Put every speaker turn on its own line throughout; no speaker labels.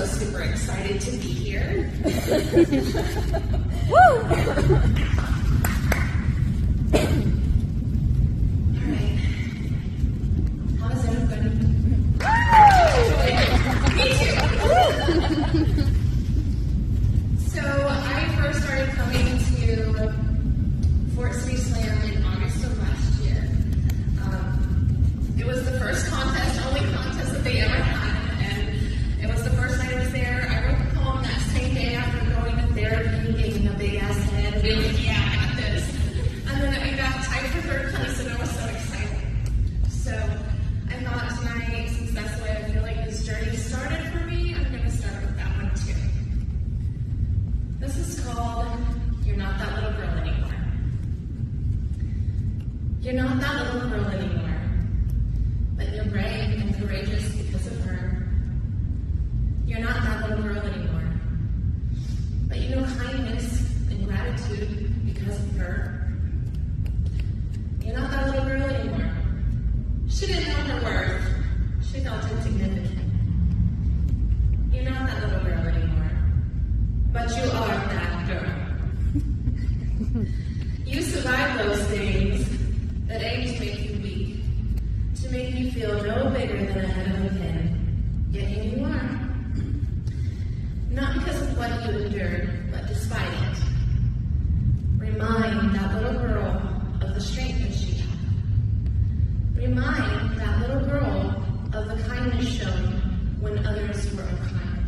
super excited to be here.
Woo!
All right. How is everybody? Me too. So I first started coming to Fort City Slam in August of last year. It was the first contest, only contest that they ever had, and it was the first night I was there. I wrote the poem that same day after going to therapy, getting a big ass head, and being like, yeah, I got this. And then I got tied for third place, and I was so excited. So I thought tonight, since that's the way I feel like this journey started for me, I'm going to start with that one too. This is called You're Not That Little Girl Anymore. You're not that little girl anymore, but you're brave and courageous because of her. You're not that little girl anymore, but you know kindness and gratitude because of her. You're not that little girl anymore. She didn't know her worth. She felt insignificant. You're not that little girl anymore, but you are that girl. You survived those things that aim to make you weak, to make you feel no bigger than a head of a pin. Yet here you are. Not because of what you endured, but despite it. Remind that little girl of the strength that she had. Remind that little girl of the kindness shown when others were unkind.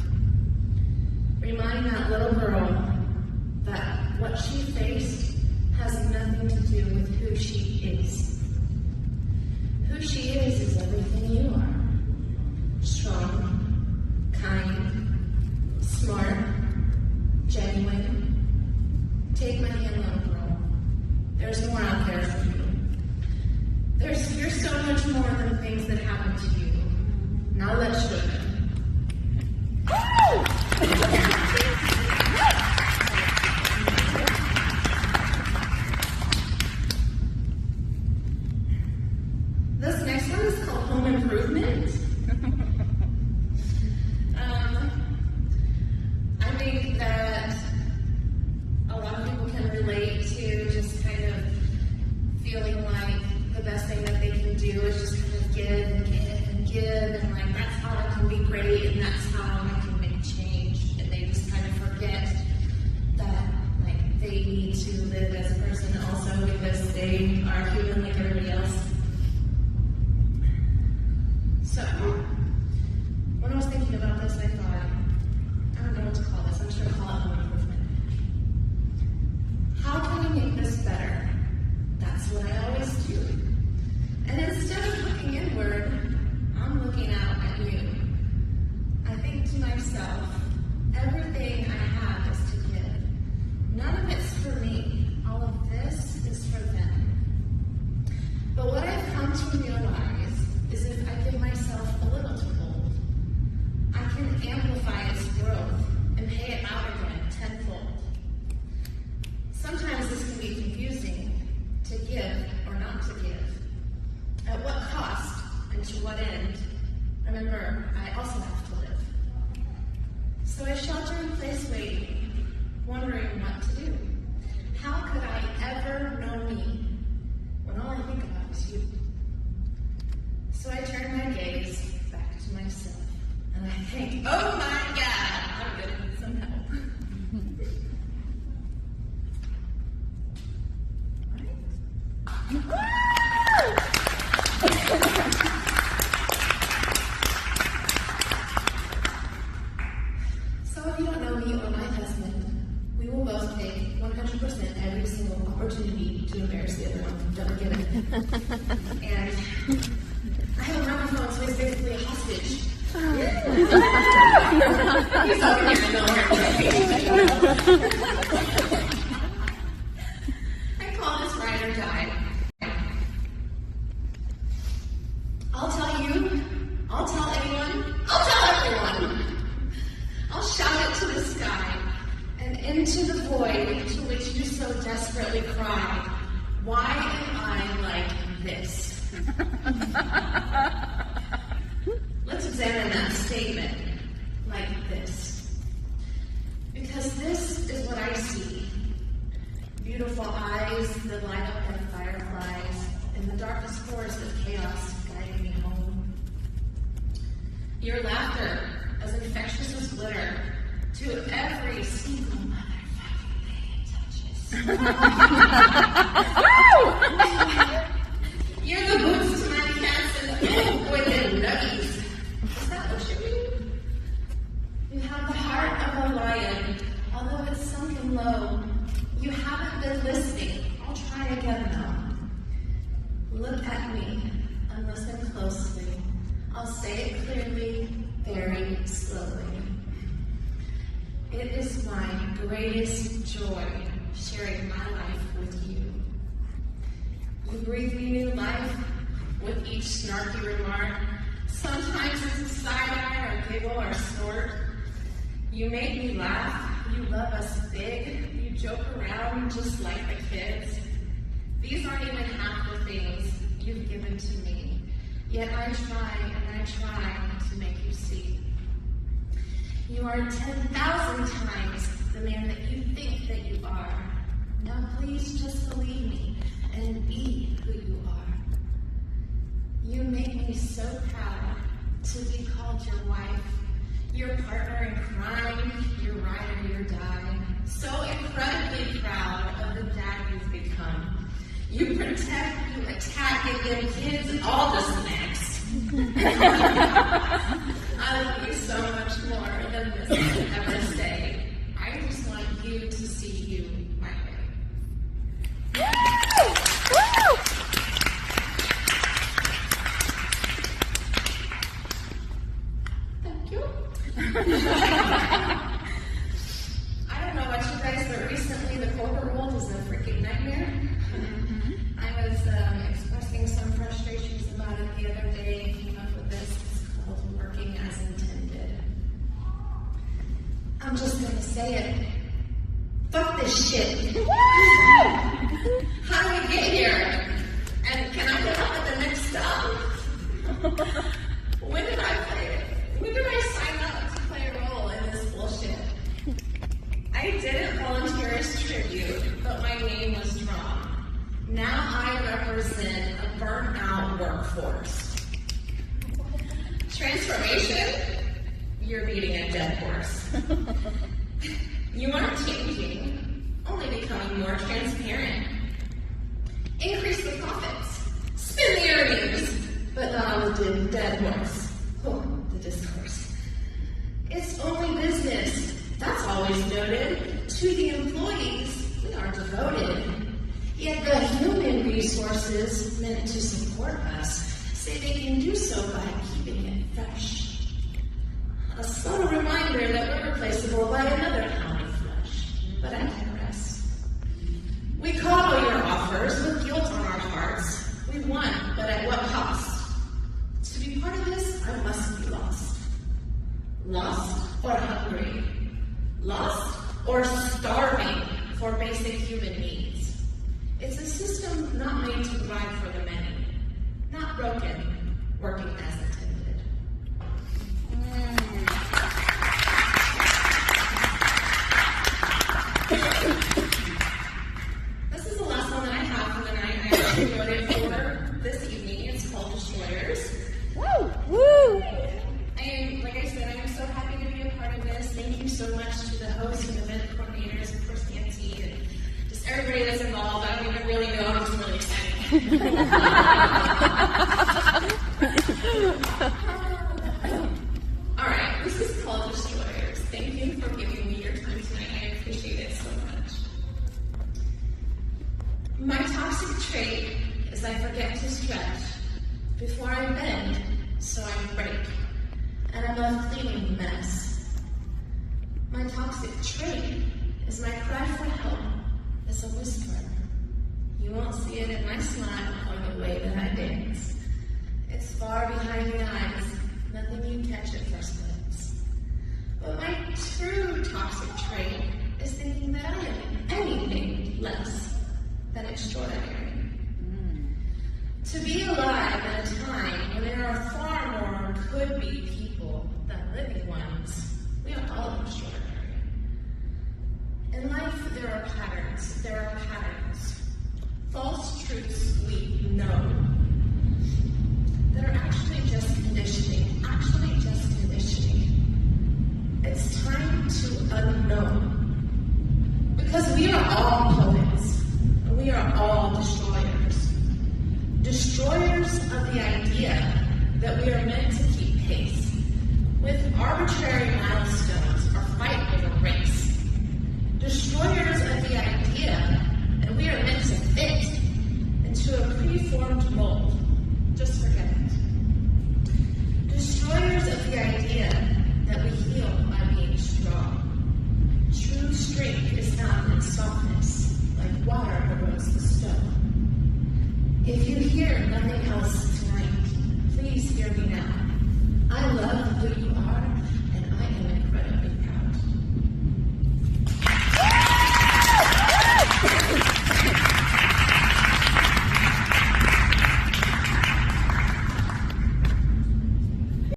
Remind that little girl that what she faced has nothing to do with who she is. Who she is everything you are. Strong, kind, smart, genuine. Take my hand, little girl. There's more out there for you. You're so much more than things that happen to you. Now let's show them. This next one is called Home Improvement. I think that a lot of people can relate to just kind of feeling like the best thing that they can do is just kind of give and give and give, and like that's how I can be great and that's how I can make change. And they just kind of forget that like they need to live as a person also because they are human like everybody else. So, when I was thinking about this, I thought, I don't know what to call this. I'm just going to call it home improvement. How can we make this better? That's what I always do. And instead of looking inward, I'm looking out at you. I think to myself, everything I have is to give. None of it's for me. All of this is for them. But what I've come to realize is if I give myself a little to hold, I can amplify its growth and pay it out again tenfold. Sometimes this can be confusing to give or not to give. At what cost and to what end? Remember, I also have to live. So I shelter in place waiting, wondering what to do. How could I ever know me when all I think about is you? So I turn my gaze back to myself, and I think, oh my God, I'm gonna need some help. So if you don't know me or my husband, we will both take 100% every single opportunity to embarrass the other one that we're given. And I have a microphone, so he's basically a hostage. He's over here, I call this ride or die. I'll tell you, I'll tell anyone, I'll tell everyone. I'll shout it to the sky and into the void to which you so desperately cry. Why am I like this? Let's examine that statement like this. laughter as infectious as glitter to every single motherfucking thing it touches. You're the boots to my cats and the wooden nuggies. Is that what you mean? You have the heart of a lion, although it's sunken low. You haven't been listening. I'll try again now. Look at me and listen closely. I'll say it clearly, very slowly. It is my greatest joy sharing my life with you. You breathe me new life with each snarky remark. Sometimes it's a side-eye or giggle or snort. You make me laugh. You love us big. You joke around just like the kids. These aren't even half the things you've given to me. Yet I try and I try to make you see. You are 10,000 times the man that you think that you are. Now please just believe me and be who you are. You make me so proud to be called your wife, your partner in crime, your ride or your die. So incredibly proud of the dad you've become. You protect, you attack, and give kids all the snacks. I love you so much more than this can ever say. I just want you to see you my way. Thank you. I don't know about you guys, but recently the corporate world is a freaking nightmare. I was expressing some frustrations about it the other day and came up with this. It's called working as intended. I'm just going to say it. Fuck this shit. How do we get here? And can I get up at the next stop? When did I sign up to play a role in this bullshit? I didn't volunteer as tribute, but my name was drawn. Now I represent a burnt-out workforce. Transformation? You're beating a dead horse. You aren't changing, only becoming more transparent. Increase the profits, spin the earnings, but not on the dead horse. Oh, the discourse. It's only business. That's always noted. To the employees, we are devoted. Yet the human resources meant to support us say they can do so by keeping it fresh. A subtle reminder that we're replaceable by another pound of flesh. But I digress. We coddle your offers with guilt on our hearts. We won, but at what cost? To be part of this, I must be lost. Lost or hungry? Lost or starving for basic human needs? It's a system not made to provide for the many, not broken, working as intended. This is the last one that I have for the night. I actually wrote it for this evening. It's called Destroyers.
Woo! Woo!
Like I said, I'm so happy to be a part of this. Thank you so much to the hosts and event coordinators, of course, Nancy, and just everybody that's involved. I don't even really know. I'm just really excited. All right, this is called Destroyers. Thank you for giving me your time tonight. I appreciate it so much. My toxic trait is I forget to stretch before I bend, so I break, and I'm a cleaning mess. My toxic trait is my cry for help is a whisper. You won't see it in my smile or the way that I dance. It's far behind the eyes, nothing you catch at first glance. But my true toxic trait is thinking that I am anything less than extraordinary. To be alive at a time when there are far more could-be people than living ones, we are all extraordinary. In life, there are patterns. False truths we know that are actually just conditioning. we are all poets. We are all destroyers. Destroyers of the idea that we are meant